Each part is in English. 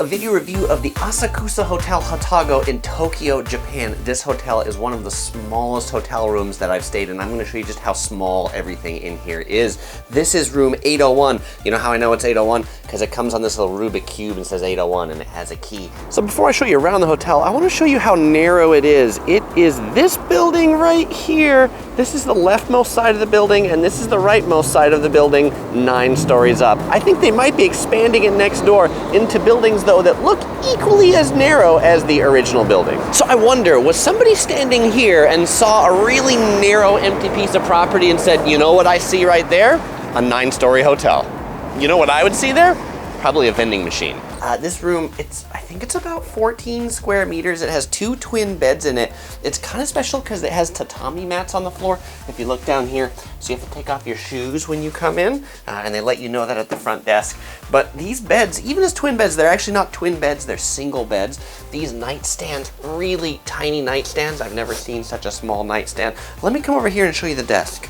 A video review of the Asakusa Hotel Hatago in Tokyo, Japan. This hotel is one of the smallest hotel rooms that I've stayed in. I'm going to show you just how small everything in here is. This is room 801. You know how I know it's 801? Because it comes on this little Rubik cube and says 801 and it has a key. So before I show you around the hotel, I want to show you how narrow it is. It is this building right here. This is the leftmost side of the building and this is the rightmost side of the building, 9 stories up. I think they might be expanding it next door into buildings though that look equally as narrow as the original building. So I wonder, was somebody standing here and saw a really narrow empty piece of property and said, you know what I see right there? A 9-story hotel. You know what I would see there? Probably a vending machine. This room, I think it's about 14 square meters. It has 2 twin beds in it. It's kind of special because it has tatami mats on the floor. If you look down here, so you have to take off your shoes when you come in, and they let you know that at the front desk. But these beds, even as twin beds, they're actually not twin beds, they're single beds. These nightstands, really tiny nightstands. I've never seen such a small nightstand. Let me come over here and show you the desk.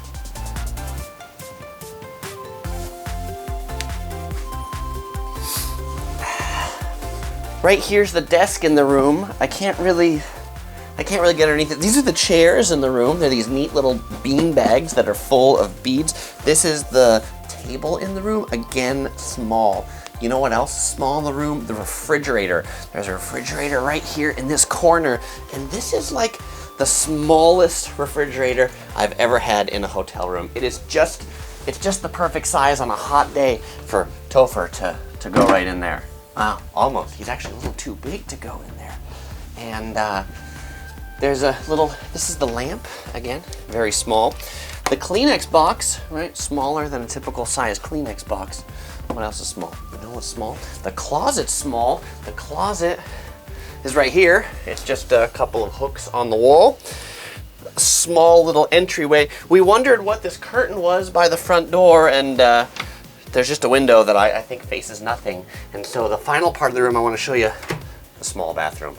Right here's the desk in the room. I can't really get underneath it. These are the chairs in the room. They're these neat little bean bags that are full of beads. This is the table in the room. Again, small. You know what else is small in the room? The refrigerator. There's a refrigerator right here in this corner. And this is like the smallest refrigerator I've ever had in a hotel room. It's just the perfect size on a hot day for Topher to go right in there. Almost. He's actually a little too big to go in there. And there's a little, this is the lamp, again, very small. The Kleenex box, right, smaller than a typical size Kleenex box. What else is small? You know what's small? The closet's small. The closet is right here. It's just a couple of hooks on the wall. A small little entryway. We wondered what this curtain was by the front door, and there's just a window that I think faces nothing. And so the final part of the room I want to show you, the small bathroom.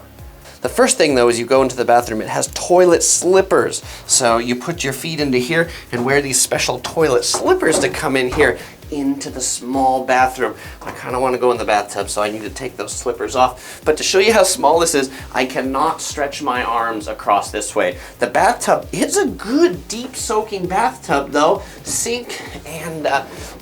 The first thing though is you go into the bathroom, it has toilet slippers. So you put your feet into here and wear these special toilet slippers to come in here into the small bathroom. I kind of want to go in the bathtub, so I need to take those slippers off. But to show you how small this is, I cannot stretch my arms across this way. The bathtub is a good deep soaking bathtub though. Sink and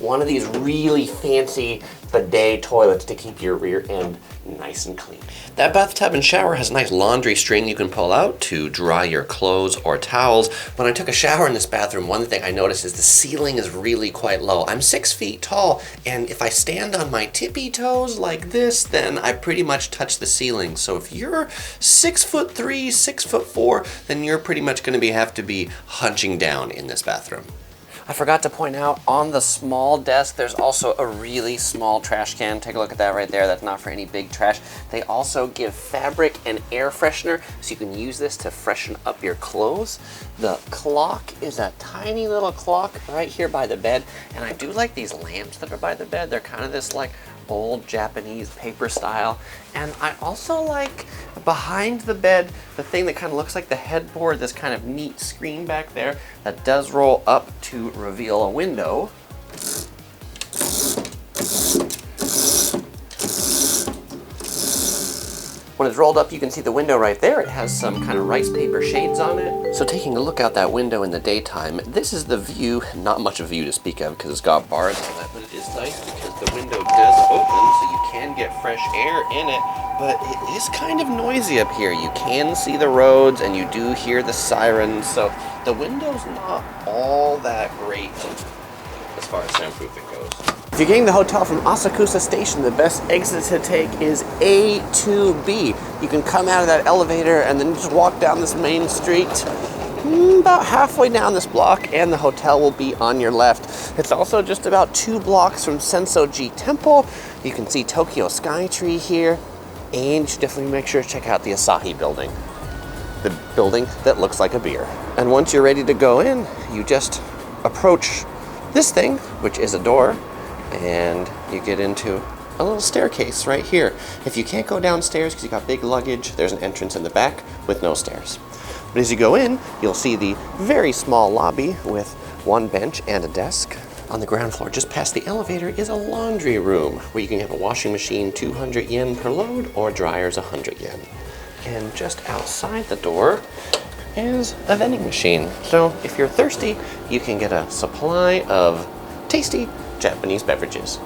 one of these really fancy bidet toilets to keep your rear end nice and clean. That bathtub and shower has a nice laundry string you can pull out to dry your clothes or towels. When I took a shower in this bathroom, one thing I noticed is the ceiling is really quite low. I'm 6 feet tall, and if I stand on my tippy toes like this, then I pretty much touch the ceiling. So if you're 6'3", 6'4", then you're pretty much going to have to be hunching down in this bathroom. I forgot to point out, on the small desk, there's also a really small trash can. Take a look at that right there. That's not for any big trash. They also give fabric and air freshener, so you can use this to freshen up your clothes. The clock is a tiny little clock right here by the bed, and I do like these lamps that are by the bed. They're kind of this like old Japanese paper style. And I also like behind the bed, the thing that kind of looks like the headboard, this kind of neat screen back there that does roll up to reveal a window. When it's rolled up, you can see the window right there. It has some kind of rice paper shades on it. So taking a look out that window in the daytime, this is the view, not much of a view to speak of because it's got bars on it, but it is nice because the window does open so you can get fresh air in it, but it is kind of noisy up here. You can see the roads and you do hear the sirens, so the window's not all that great as far as soundproofing goes. If you're getting the hotel from Asakusa Station, the best exit to take is A to B. You can come out of that elevator and then just walk down this main street about halfway down this block and the hotel will be on your left. It's also just about 2 blocks from Sensoji Temple. You can see Tokyo Skytree here, and you should definitely make sure to check out the Asahi building. The building that looks like a beer. And once you're ready to go in, you just approach this thing, which is a door, and you get into a little staircase right here. If you can't go downstairs because you got big luggage, there's an entrance in the back with no stairs. But as you go in, you'll see the very small lobby with 1 bench and a desk, On the ground floor, just past the elevator, is a laundry room where you can have a washing machine, 200 yen per load, or dryers, 100 yen. And just outside the door is a vending machine. So if you're thirsty, you can get a supply of tasty Japanese beverages.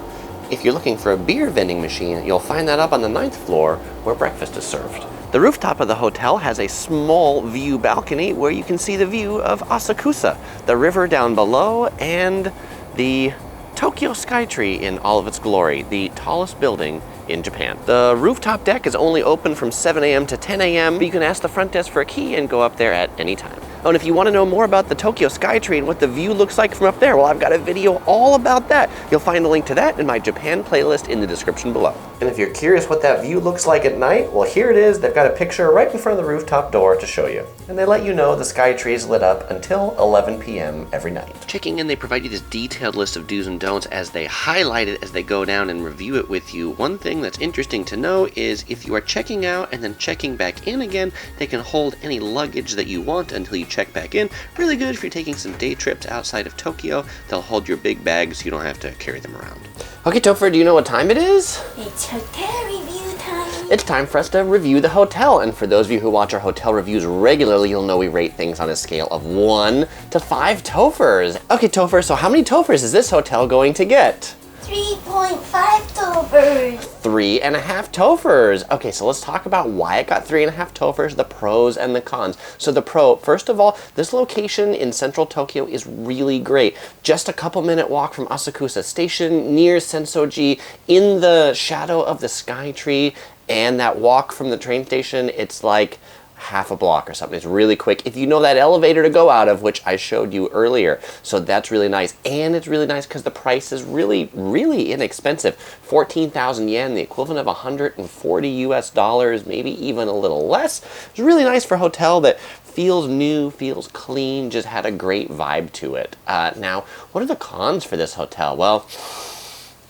If you're looking for a beer vending machine, you'll find that up on the 9th floor where breakfast is served. The rooftop of the hotel has a small view balcony where you can see the view of Asakusa, the river down below, and the Tokyo Skytree in all of its glory, the tallest building in Japan. The rooftop deck is only open from 7 a.m. to 10 a.m., but you can ask the front desk for a key and go up there at any time. Oh, and if you want to know more about the Tokyo Skytree and what the view looks like from up there, well, I've got a video all about that. You'll find a link to that in my Japan playlist in the description below. And if you're curious what that view looks like at night, well, here it is. They've got a picture right in front of the rooftop door to show you. And they let you know the Skytree is lit up until 11 p.m. every night. Checking in, they provide you this detailed list of do's and don'ts as they highlight it as they go down and review it with you. One thing that's interesting to know is if you are checking out and then checking back in again, they can hold any luggage that you want until you check back in. Really good if you're taking some day trips outside of Tokyo. They'll hold your big bags so you don't have to carry them around. Okay, Topher, do you know what time it is? It's hotel review time. It's time for us to review the hotel. And for those of you who watch our hotel reviews regularly, you'll know we rate things on a scale of 1 to 5 Tophers. Okay, Topher, so how many Tophers is this hotel going to get? 3.5 Tophers. 3.5 Tophers. Okay, so let's talk about why it got 3.5 Tophers, the pros and the cons. So the pro, first of all, this location in central Tokyo is really great. Just a couple minute walk from Asakusa Station, near Sensoji, in the shadow of the Skytree, and that walk from the train station, it's like half a block or something. It's really quick if you know that elevator to go out of, which I showed you earlier. So that's really nice. And it's really nice because the price is really, really inexpensive. 14,000 yen, the equivalent of 140 US dollars, maybe even a little less. It's really nice for a hotel that feels new, feels clean, just had a great vibe to it. Now, what are the cons for this hotel? Well,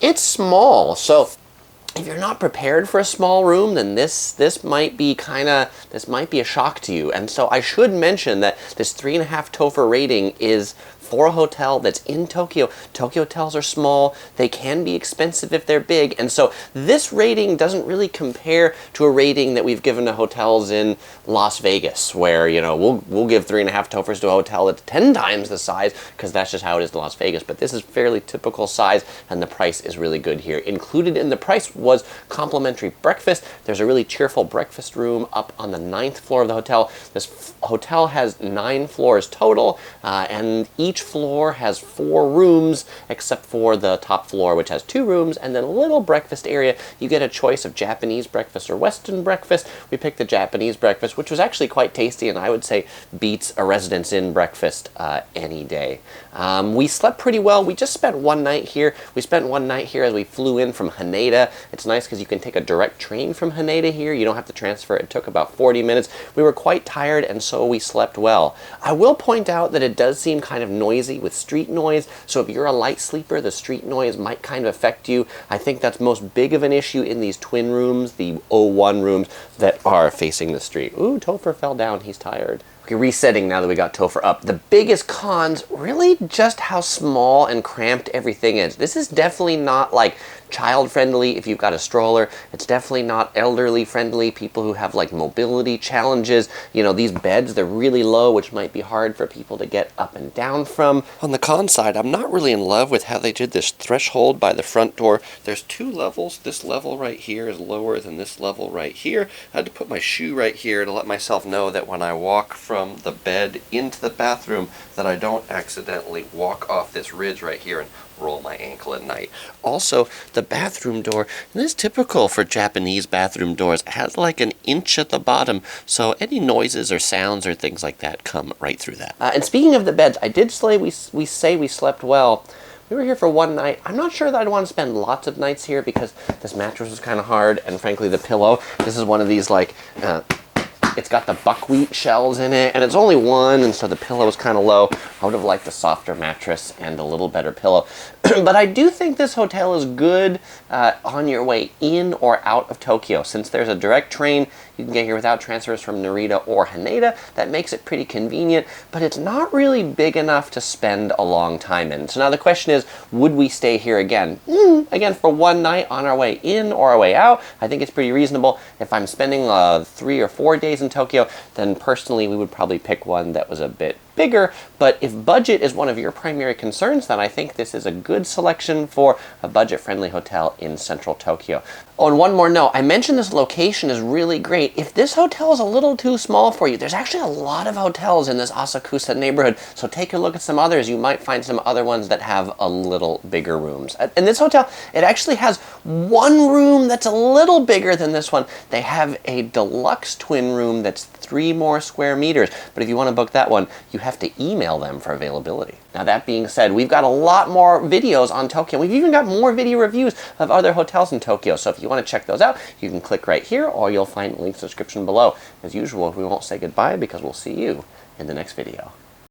it's small. So if you're not prepared for a small room, then this might be a shock to you. And so I should mention that this 3.5 Topher rating is for a hotel that's in Tokyo. Tokyo hotels are small. They can be expensive if they're big. And so this rating doesn't really compare to a rating that we've given to hotels in Las Vegas, where, you know, we'll give 3.5 Tophers to a hotel that's 10 times the size, because that's just how it is in Las Vegas. But this is fairly typical size, and the price is really good here. Included in the price was complimentary breakfast. There's a really cheerful breakfast room up on the 9th floor of the hotel. This hotel has 9 floors total, and each floor has 4 rooms, except for the top floor, which has 2 rooms, and then a little breakfast area. You get a choice of Japanese breakfast or Western breakfast. We picked the Japanese breakfast, which was actually quite tasty, and I would say beats a Residence Inn breakfast any day. We slept pretty well. We just spent one night here. We spent one night here as we flew in from Haneda. It's nice because you can take a direct train from Haneda here. You don't have to transfer. It took about 40 minutes. We were quite tired, and so we slept well. I will point out that it does seem kind of noisy with street noise, so if you're a light sleeper, the street noise might kind of affect you. I think that's most big of an issue in these twin rooms, the O1 rooms that are facing the street. Ooh, Topher fell down. He's tired. Okay, resetting now that we got Topher up. The biggest cons, really just how small and cramped everything is. This is definitely not like child friendly if you've got a stroller. It's definitely not elderly friendly, people who have like mobility challenges. You know, these beds, they're really low, which might be hard for people to get up and down from. On the con side, I'm not really in love with how they did this threshold by the front door. There's 2 levels. This level right here is lower than this level right here. I had to put my shoe right here to let myself know that when I walk from the bed into the bathroom that I don't accidentally walk off this ridge right here and roll my ankle at night. Also, the bathroom door, and this is typical for Japanese bathroom doors, has like an inch at the bottom, so any noises or sounds or things like that come right through that. And speaking of the beds, I did say we slept well. We were here for one night. I'm not sure that I'd want to spend lots of nights here because this mattress was kind of hard, and frankly the pillow, this is one of these like It's got the buckwheat shells in it, and it's only one, and so the pillow is kind of low. I would have liked a softer mattress and a little better pillow. But I do think this hotel is good on your way in or out of Tokyo. Since there's a direct train, you can get here without transfers from Narita or Haneda. That makes it pretty convenient, but it's not really big enough to spend a long time in. So now the question is, would we stay here again? Again, for one night on our way in or our way out, I think it's pretty reasonable. If I'm spending 3 or 4 days in Tokyo, then personally we would probably pick one that was a bit bigger. But if budget is one of your primary concerns, then I think this is a good selection for a budget-friendly hotel in central Tokyo. Oh, and one more note. I mentioned this location is really great. If this hotel is a little too small for you, there's actually a lot of hotels in this Asakusa neighborhood. So take a look at some others. You might find some other ones that have a little bigger rooms. And this hotel, it actually has one room that's a little bigger than this one. They have a deluxe twin room that's 3 more square meters. But if you want to book that one, you have to email them for availability. Now that being said, we've got a lot more videos on Tokyo. We've even got more video reviews of other hotels in Tokyo. So if you want to check those out, you can click right here, or you'll find links in the description below. As usual, we won't say goodbye because we'll see you in the next video.